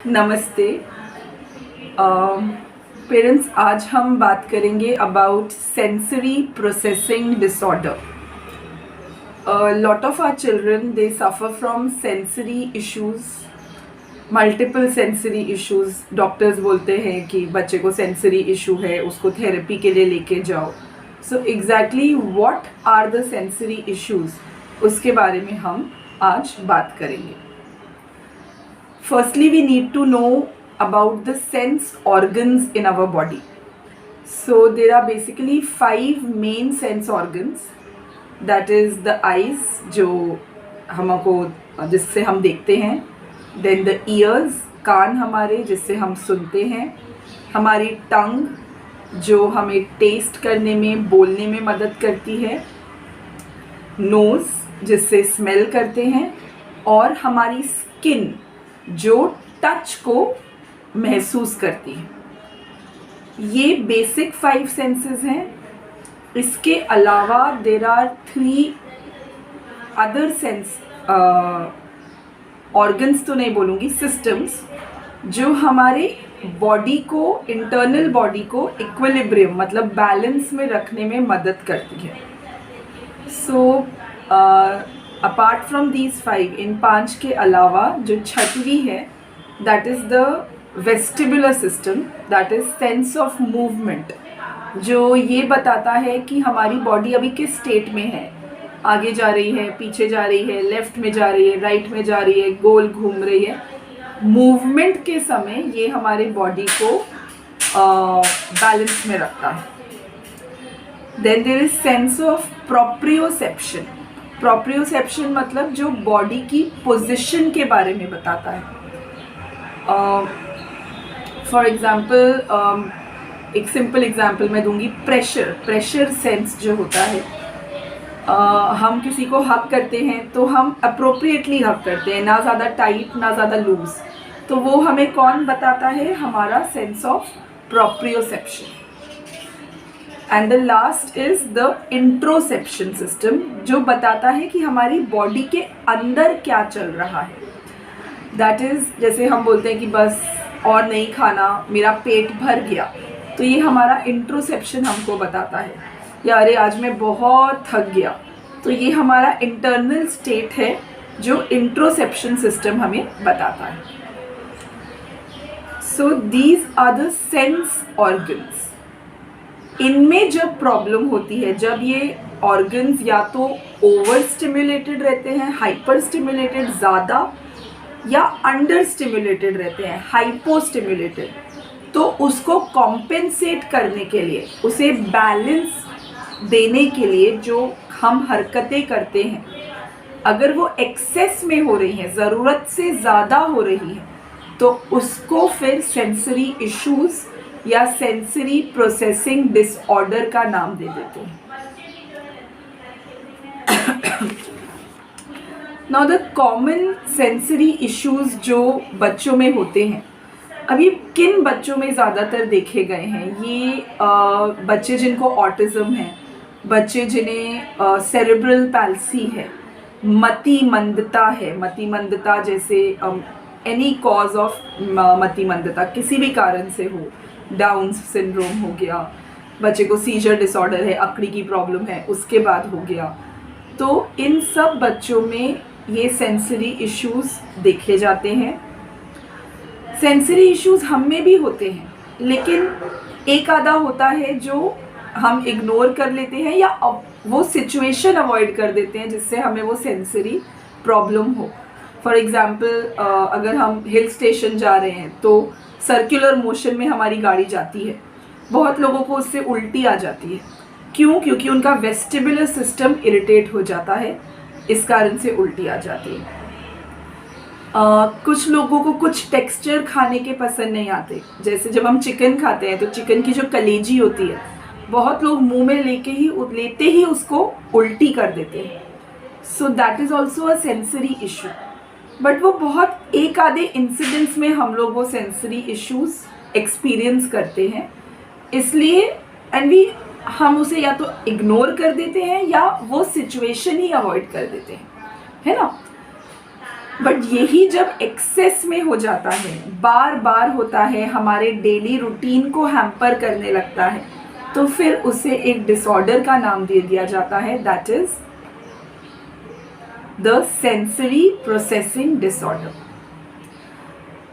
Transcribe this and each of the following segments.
नमस्ते पेरेंट्स। आज हम बात करेंगे about sensory processing disorder. Lot of our children they suffer from sensory issues, multiple sensory issues. Doctors बोलते हैं कि बच्चे को सेंसरी इशू है, उसको थेरेपी के लिए लेके जाओ। So exactly what are the sensory issues, उसके बारे में हम आज बात करेंगे। Firstly, we need to know about the sense organs in our body. So there are basically 5 main sense organs. That is the eyes, जो हमको जिससे हम देखते हैं. Then the ears, कान हमारे जिससे हम सुनते हैं. हमारी टंग जो हमें टेस्ट करने में, बोलने में मदद करती है. नोज़ जिससे स्मेल करते हैं. और हमारी स्किन जो टच को महसूस करती है। ये बेसिक 5 सेंसेस हैं। इसके अलावा there are 3 other sense organs तो नहीं बोलूँगी, सिस्टम्स, जो हमारे बॉडी को, इंटरनल बॉडी को इक्विलिब्रियम मतलब बैलेंस में रखने में मदद करती है। सो अपार्ट फ्रॉम दीज 5, इन 5 के अलावा जो छठवीं है, that is the vestibular system, that is sense of movement, जो ये बताता है कि हमारी बॉडी अभी किस स्टेट में है, आगे जा रही है, पीछे जा रही है, लेफ्ट में जा रही है, राइट में जा रही है, गोल घूम रही है। मूवमेंट के समय ये हमारे बॉडी को बैलेंस में रखता है। Then there is sense of proprioception. Proprioception मतलब जो बॉडी की पोजीशन के बारे में बताता है। फॉर एग्जांपल, एक सिंपल एग्जांपल मैं दूंगी। प्रेशर सेंस जो होता है, हम किसी को हग करते हैं तो हम अप्रोप्रिएटली हग करते हैं, ना ज़्यादा टाइट ना ज़्यादा लूज। तो वो हमें कौन बताता है? हमारा sense of proprioception. And the last is the interoception system, जो बताता है कि हमारी बॉडी के अंदर क्या चल रहा है। दैट इज, जैसे हम बोलते हैं कि बस और नहीं खाना, मेरा पेट भर गया, तो ये हमारा इंट्रोसेप्शन हमको बताता है। या अरे आज मैं बहुत थक गया, तो ये हमारा इंटरनल स्टेट है जो इंट्रोसेप्शन सिस्टम हमें बताता है। So these are the sense organs. इनमें जब प्रॉब्लम होती है, जब ये ऑर्गन्स या तो ओवर स्टिमुलेटेड रहते हैं, हाइपर स्टिमुलेटेड ज़्यादा, या अंडर स्टिमुलेटेड रहते हैं, हाइपो स्टिमुलेटेड, तो उसको कॉम्पेंसेट करने के लिए, उसे बैलेंस देने के लिए जो हम हरकतें करते हैं, अगर वो एक्सेस में हो रही हैं, ज़रूरत से ज़्यादा हो रही हैं, तो उसको फिर सेंसरी इश्यूज़ या सेंसरी प्रोसेसिंग डिसऑर्डर का नाम दे देते हैं। Now the common sensory issues जो बच्चों में होते हैं, अभी किन बच्चों में ज़्यादातर देखे गए हैं? ये बच्चे जिनको ऑटिज़म है, बच्चे जिन्हें सेरेब्रल पैल्सी है, मति मंदता है। मति मंदता जैसे एनी कॉज ऑफ मति मंदता, किसी भी कारण से हो, डाउन सिंड्रोम हो गया, बच्चे को सीजर डिसऑर्डर है, अकड़ी की प्रॉब्लम है, उसके बाद हो गया, तो इन सब बच्चों में ये सेंसरी इश्यूज देखे जाते हैं। सेंसरी इश्यूज हम में भी होते हैं, लेकिन एक आधा होता है जो हम इग्नोर कर लेते हैं या वो सिचुएशन अवॉइड कर देते हैं जिससे हमें वो सेंसरी प्रॉब्लम हो। फॉर एग्जाम्पल, अगर हम हिल स्टेशन जा रहे हैं तो सर्कुलर मोशन में हमारी गाड़ी जाती है, बहुत लोगों को उससे उल्टी आ जाती है। क्यों? क्योंकि उनका वेस्टिबुलर सिस्टम इरिटेट हो जाता है, इस कारण से उल्टी आ जाती है। कुछ लोगों को कुछ टेक्सचर खाने के पसंद नहीं आते, जैसे जब हम चिकन खाते हैं तो चिकन की जो कलेजी होती है, बहुत लोग मुंह में लेते ही उसको उल्टी कर देते हैं। So that is also a sensory issue, but वो बहुत एक आधे इंसिडेंट्स में हम लोग वो सेंसरी इश्यूज एक्सपीरियंस करते हैं, इसलिए हम उसे या तो इग्नोर कर देते हैं या वो सिचुएशन ही अवॉइड कर देते हैं, है ना। बट यही जब एक्सेस में हो जाता है, बार बार होता है, हमारे डेली रूटीन को हैम्पर करने लगता है, तो फिर उसे एक डिसऑर्डर का नाम दे दिया जाता है, that is the sensory processing disorder.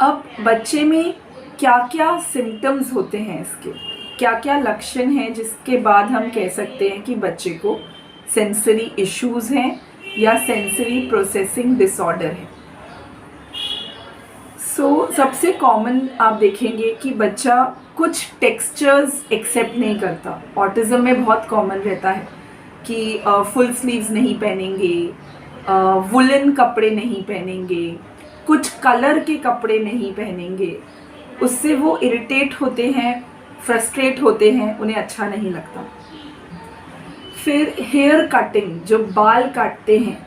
अब बच्चे में क्या क्या सिम्टम्स होते हैं, इसके क्या क्या लक्षण हैं जिसके बाद हम कह सकते हैं कि बच्चे को सेंसरी इश्यूज हैं या सेंसरी प्रोसेसिंग डिसऑर्डर है। सबसे कॉमन आप देखेंगे कि बच्चा कुछ टेक्सचर्स एक्सेप्ट नहीं करता। ऑटिज़म में बहुत कॉमन रहता है कि फुल स्लीव्स नहीं पहनेंगे, वुलन कपड़े नहीं पहनेंगे, कुछ कलर के कपड़े नहीं पहनेंगे, उससे वो इरिटेट होते हैं, फ्रस्ट्रेट होते हैं, उन्हें अच्छा नहीं लगता। फिर हेयर कटिंग, जो बाल काटते हैं,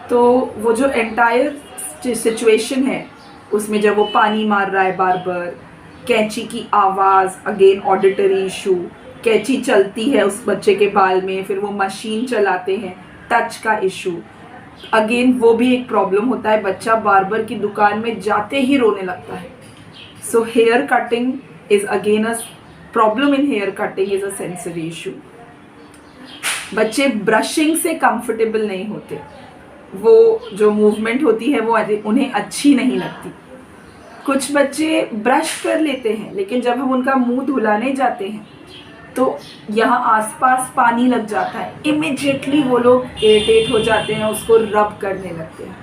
तो वो जो एंटायर सिचुएशन है उसमें जब वो पानी मार रहा है बार बार, कैंची की आवाज़, अगेन ऑडिटरी इशू, कैंची चलती है उस बच्चे के बाल में, फिर वो मशीन चलाते हैं, टच का इशू, अगेन वो भी एक प्रॉब्लम होता है, बच्चा बार्बर की दुकान में जाते ही रोने लगता है। So hair cutting is again a problem in hair cutting is a sensory issue. बच्चे ब्रशिंग से कंफर्टेबल नहीं होते, वो जो मूवमेंट होती है वो उन्हें अच्छी नहीं लगती। कुछ बच्चे ब्रश कर लेते हैं, लेकिन जब हम उनका मुंह धुलाने जाते हैं तो यहाँ आसपास पानी लग जाता है, इमिडिएटली वो लोग इरिटेट हो जाते हैं, उसको रब करने लगते हैं।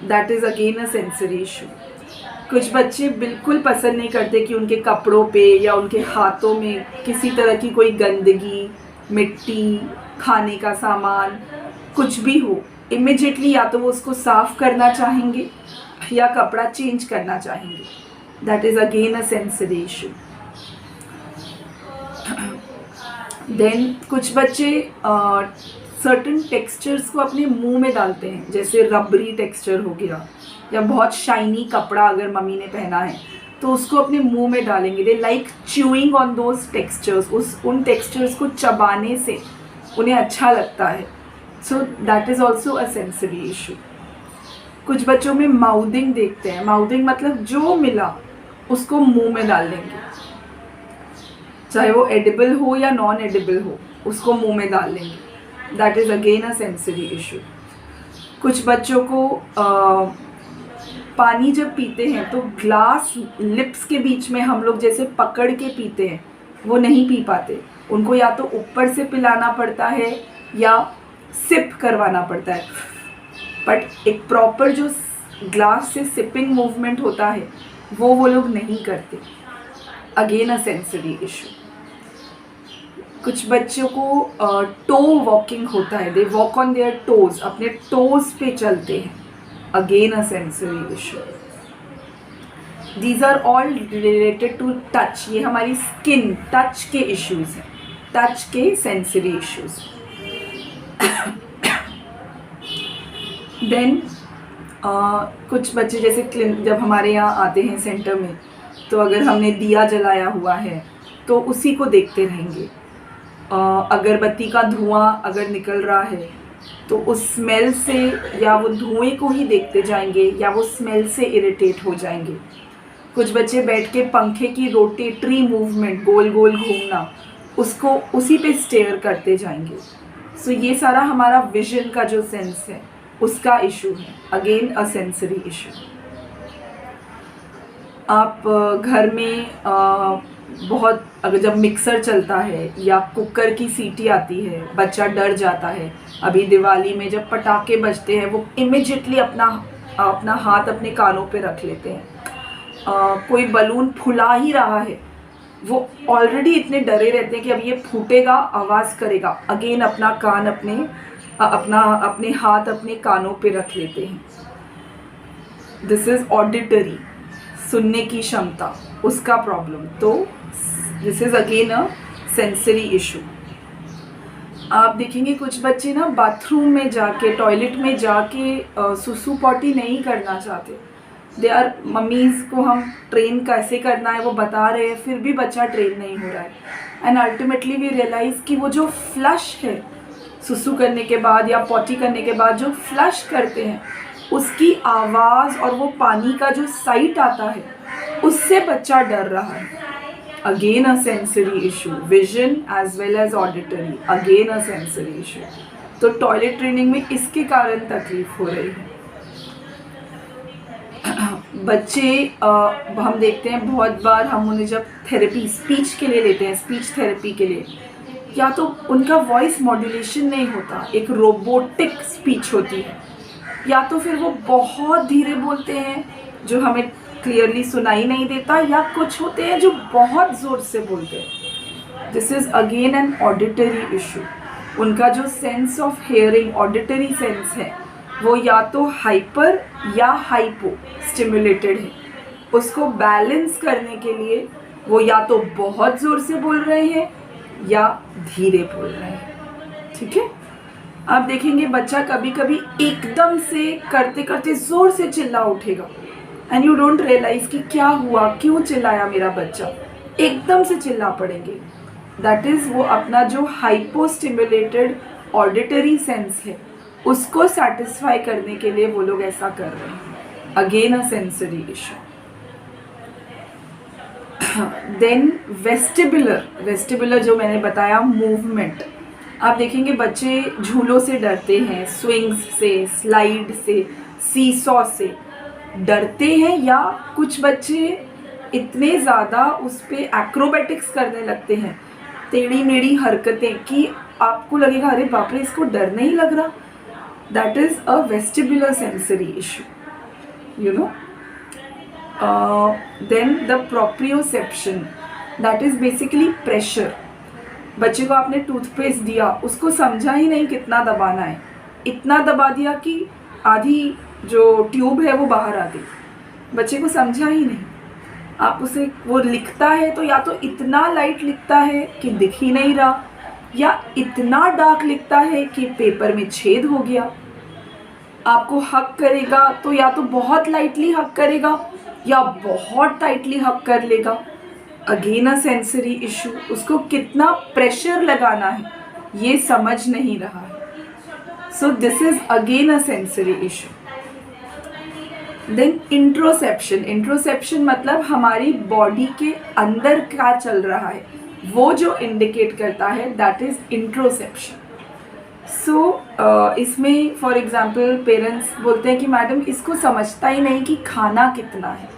That is again a sensory issue. कुछ बच्चे बिल्कुल पसंद नहीं करते कि उनके कपड़ों पे या उनके हाथों में किसी तरह की कोई गंदगी, मिट्टी, खाने का सामान कुछ भी हो, इमिडिएटली या तो वो उसको साफ करना चाहेंगे या कपड़ा चेंज करना चाहेंगे। That is again a sensory issue. Then कुछ बच्चे सर्टन टेक्सचर्स को अपने मुंह में डालते हैं, जैसे रबरी टेक्सचर हो गया या बहुत शाइनी कपड़ा अगर मम्मी ने पहना है तो उसको अपने मुंह में डालेंगे। They like chewing on those textures, उन टेक्सचर्स को चबाने से उन्हें अच्छा लगता है। So that is also a sensory issue. कुछ बच्चों में माउदिंग देखते हैं, माउदिंग मतलब जो मिला उसको मुंह में डाल देंगे, चाहे वो एडिबल हो या नॉन एडिबल हो, उसको मुंह में डाल लेंगे। That is again a sensory issue. कुछ बच्चों को पानी जब पीते हैं तो ग्लास लिप्स के बीच में हम लोग जैसे पकड़ के पीते हैं, वो नहीं पी पाते, उनको या तो ऊपर से पिलाना पड़ता है या सिप करवाना पड़ता है। बट एक प्रॉपर जो ग्लास से सिपिंग मूवमेंट होता है वो लोग नहीं करते। Again a sensory issue. कुछ बच्चों को टो वॉकिंग होता है, they walk on their toes, अपने टोज पे चलते हैं। Again a sensory issue. These are all related to touch, ये हमारी स्किन टच के इश्यूज हैं, टच के सेंसरी इश्यूज। देन कुछ बच्चे जैसे जब हमारे यहाँ आते हैं सेंटर में, तो अगर हमने दिया जलाया हुआ है तो उसी को देखते रहेंगे। अगरबत्ती का धुआं अगर निकल रहा है तो उस स्मेल से या वो धुएं को ही देखते जाएंगे या वो स्मेल से इरिटेट हो जाएंगे। कुछ बच्चे बैठ के पंखे की रोटेटरी मूवमेंट, गोल गोल घूमना, उसको उसी पे स्टेयर करते जाएंगे। सो ये सारा हमारा विजन का जो सेंस है उसका इशू है। Again a sensory issue. आप घर में बहुत अगर जब मिक्सर चलता है या कुकर की सीटी आती है, बच्चा डर जाता है। अभी दिवाली में जब पटाखे बजते हैं वो इमिडिएटली अपना हाथ अपने कानों पे रख लेते हैं। कोई बलून फुला ही रहा है, वो ऑलरेडी इतने डरे रहते हैं कि अब ये फूटेगा, आवाज़ करेगा, अगेन अपना कान अपने हाथ अपने कानों पे रख लेते हैं। दिस इज़ ऑडिटरी, सुनने की क्षमता, उसका प्रॉब्लम। तो this is again a sensory issue. आप देखेंगे कुछ बच्चे ना बाथरूम में जाके, टॉयलेट में जाके सुसु पॉटी नहीं करना चाहते। दे आर, मम्मीज़ को हम ट्रेन कैसे करना है वो बता रहे हैं, फिर भी बच्चा ट्रेन नहीं हो रहा है। एंड अल्टीमेटली वी रियलाइज़ कि वो जो फ्लश है सुसु करने के बाद या पॉटी करने के बाद जो फ्लश करते हैं, उसकी आवाज़ और वो पानी का जो साइट आता है, उससे बच्चा डर रहा है। Again a sensory issue, vision as well as auditory, again a sensory issue. तो टॉयलेट ट्रेनिंग में इसके कारण तकलीफ हो रही है। बच्चे हम देखते हैं बहुत बार, हम उन्हें जब थेरेपी स्पीच के लिए लेते हैं, स्पीच थेरेपी के लिए, या तो उनका वॉइस मॉड्यूलेशन नहीं होता, एक रोबोटिक स्पीच होती है, या तो फिर वो बहुत धीरे बोलते हैं जो हमें क्लियरली सुनाई नहीं देता, या कुछ होते हैं जो बहुत ज़ोर से बोलते हैं। This is again an auditory issue. उनका जो sense of hearing, auditory sense है, वो या तो हाइपर या हाइपो स्टिमुलेटेड है। उसको बैलेंस करने के लिए वो या तो बहुत ज़ोर से बोल रहे हैं या धीरे बोल रहे हैं। ठीक है, आप देखेंगे बच्चा कभी कभी एकदम से करते करते ज़ोर से चिल्ला उठेगा, एंड यू डोंट रियलाइज कि क्या हुआ, क्यों चिल्लाया मेरा बच्चा, एकदम से चिल्ला पड़ेंगे। दैट इज़ वो अपना जो हाइपो स्टिमुलेटेड ऑडिटरी सेंस है, उसको सेटिस्फाई करने के लिए वो लोग ऐसा कर रहे हैं। Again a sensory issue. Then vestibular जो मैंने बताया, मूवमेंट। आप देखेंगे बच्चे झूलों से डरते हैं, स्विंग्स से, स्लाइड से, सीसॉ से डरते हैं, या कुछ बच्चे इतने ज़्यादा उस पर एक्रोबेटिक्स करने लगते हैं, टेढ़ी मेढ़ी हरकतें, कि आपको लगेगा अरे बाप रे, इसको डर नहीं लग रहा। That is a vestibular sensory issue, you know. Then the proprioception, that is basically pressure. बच्चे को आपने टूथपेस्ट दिया, उसको समझा ही नहीं कितना दबाना है, इतना दबा दिया कि आधी जो ट्यूब है वो बाहर आ गई, बच्चे को समझा ही नहीं। आप उसे, वो लिखता है तो या तो इतना लाइट लिखता है कि दिख ही नहीं रहा, या इतना डार्क लिखता है कि पेपर में छेद हो गया। आपको हक करेगा तो या तो बहुत लाइटली हक करेगा या बहुत टाइटली हक कर लेगा। अगेन अ सेंसरी इशू, उसको कितना प्रेशर लगाना है ये समझ नहीं रहा है। So this is again a sensory issue. Then interoception मतलब हमारी बॉडी के अंदर क्या चल रहा है वो जो इंडिकेट करता है, दैट इज इंट्रोसेप्शन। सो इसमें फॉर एग्जांपल पेरेंट्स बोलते हैं कि मैडम इसको समझता ही नहीं कि खाना कितना है,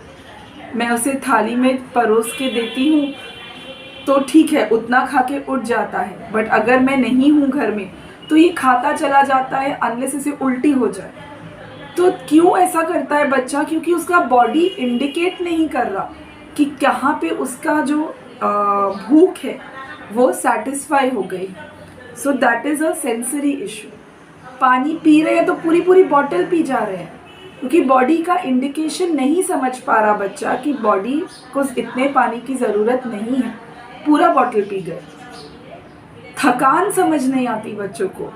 मैं उसे थाली में परोस के देती हूँ तो ठीक है उतना खा के उठ जाता है, बट अगर मैं नहीं हूँ घर में तो ये खाता चला जाता है अनलेस इसे उल्टी हो जाए। तो क्यों ऐसा करता है बच्चा? क्योंकि उसका बॉडी इंडिकेट नहीं कर रहा कि कहाँ पे उसका जो भूख है वो सेटिस्फाई हो गई। So that is a sensory issue. पानी पी रहे हैं तो पूरी पूरी बॉटल पी जा रहे हैं क्योंकि बॉडी का इंडिकेशन नहीं समझ पा रहा बच्चा कि बॉडी को इतने पानी की ज़रूरत नहीं है, पूरा बॉटल पी गए। थकान समझ नहीं आती बच्चों को।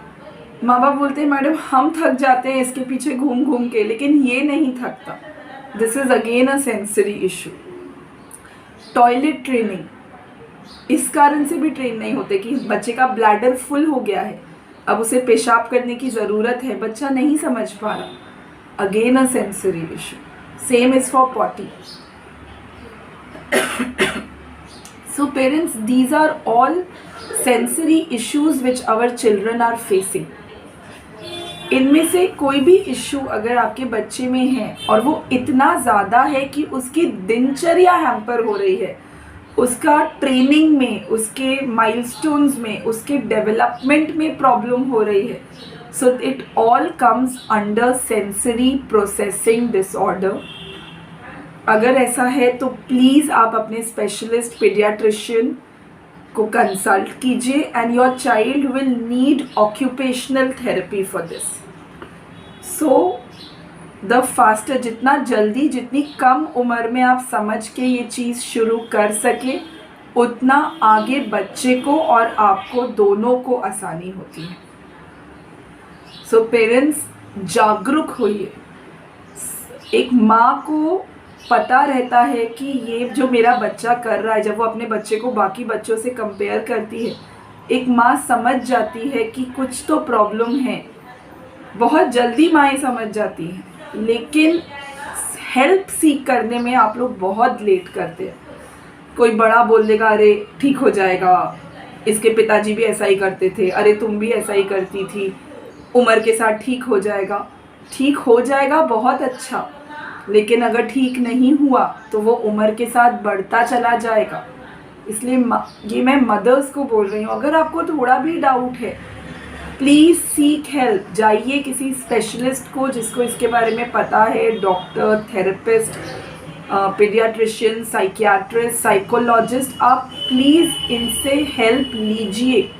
माँ बाप बोलते हैं मैडम हम थक जाते हैं इसके पीछे घूम घूम के, लेकिन ये नहीं थकता। This is again a sensory issue. Toilet training इस कारण से भी ट्रेन नहीं होते कि बच्चे का ब्लैडर फुल हो गया है, अब उसे पेशाब करने की ज़रूरत है, बच्चा नहीं समझ पा रहा। Again a sensory issue. Same is for potty. So parents, these are all sensory issues which our children are facing. इनमें से कोई भी इशू अगर आपके बच्चे में है और वो इतना ज़्यादा है कि उसकी दिनचर्या हैम्पर हो रही है, उसका ट्रेनिंग में, उसके माइलस्टोन्स में, उसके डेवलपमेंट में प्रॉब्लम हो रही है, so it all comes under sensory processing disorder. अगर ऐसा है तो प्लीज़ आप अपने स्पेशलिस्ट पीडियाट्रिशियन को कंसल्ट कीजिए and your child will need occupational therapy for this. So the faster, जितना जल्दी, जितनी कम उम्र में आप समझ के ये चीज़ शुरू कर सके, उतना आगे बच्चे को और आपको दोनों को आसानी होती है। सो पेरेंट्स जागरूक होइए। एक माँ को पता रहता है कि ये जो मेरा बच्चा कर रहा है, जब वो अपने बच्चे को बाकी बच्चों से कंपेयर करती है एक माँ समझ जाती है कि कुछ तो प्रॉब्लम है, बहुत जल्दी माएँ समझ जाती हैं, लेकिन हेल्प सीख करने में आप लोग बहुत लेट करते हैं। कोई बड़ा बोल देगा अरे ठीक हो जाएगा, इसके पिताजी भी ऐसा ही करते थे, अरे तुम भी ऐसा ही करती थी, उम्र के साथ ठीक हो जाएगा। ठीक हो जाएगा बहुत अच्छा, लेकिन अगर ठीक नहीं हुआ तो वो उम्र के साथ बढ़ता चला जाएगा। इसलिए ये मैं मदर्स को बोल रही हूँ, अगर आपको थोड़ा भी डाउट है प्लीज़ सीक हेल्प, जाइए किसी स्पेशलिस्ट को जिसको इसके बारे में पता है, doctor, therapist, paediatrician, psychiatrist, psychologist, आप प्लीज़ इनसे हेल्प लीजिए।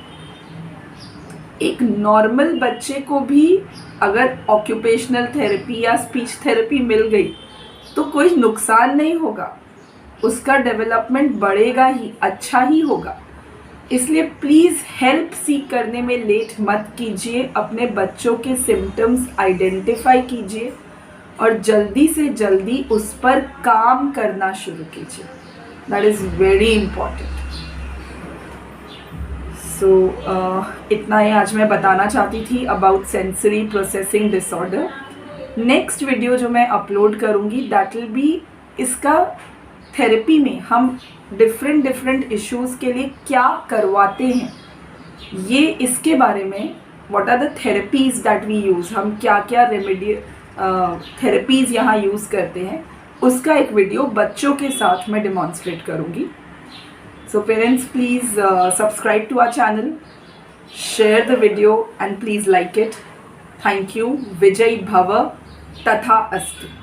एक नॉर्मल बच्चे को भी अगर ऑक्यूपेशनल थेरेपी या स्पीच थेरेपी मिल गई तो कोई नुकसान नहीं होगा, उसका डेवलपमेंट बढ़ेगा ही, अच्छा ही होगा। इसलिए प्लीज़ हेल्प सीख करने में लेट मत कीजिए, अपने बच्चों के सिम्टम्स आइडेंटिफाई कीजिए और जल्दी से जल्दी उस पर काम करना शुरू कीजिए। That is very important. So इतना ही आज मैं बताना चाहती थी about sensory processing disorder. Next video जो मैं अपलोड करूँगी दैट विल बी इसका थेरेपी में हम डिफरेंट इश्यूज़ के लिए क्या करवाते हैं, ये इसके बारे में what are the therapies that we use, हम क्या क्या थेरेपीज़ यहाँ यूज़ करते हैं, उसका एक वीडियो बच्चों के साथ मैं डिमॉन्स्ट्रेट करूँगी। सो parents please subscribe to our channel, share the video and please like it. Thank you. विजयी भव तथा अस्तु।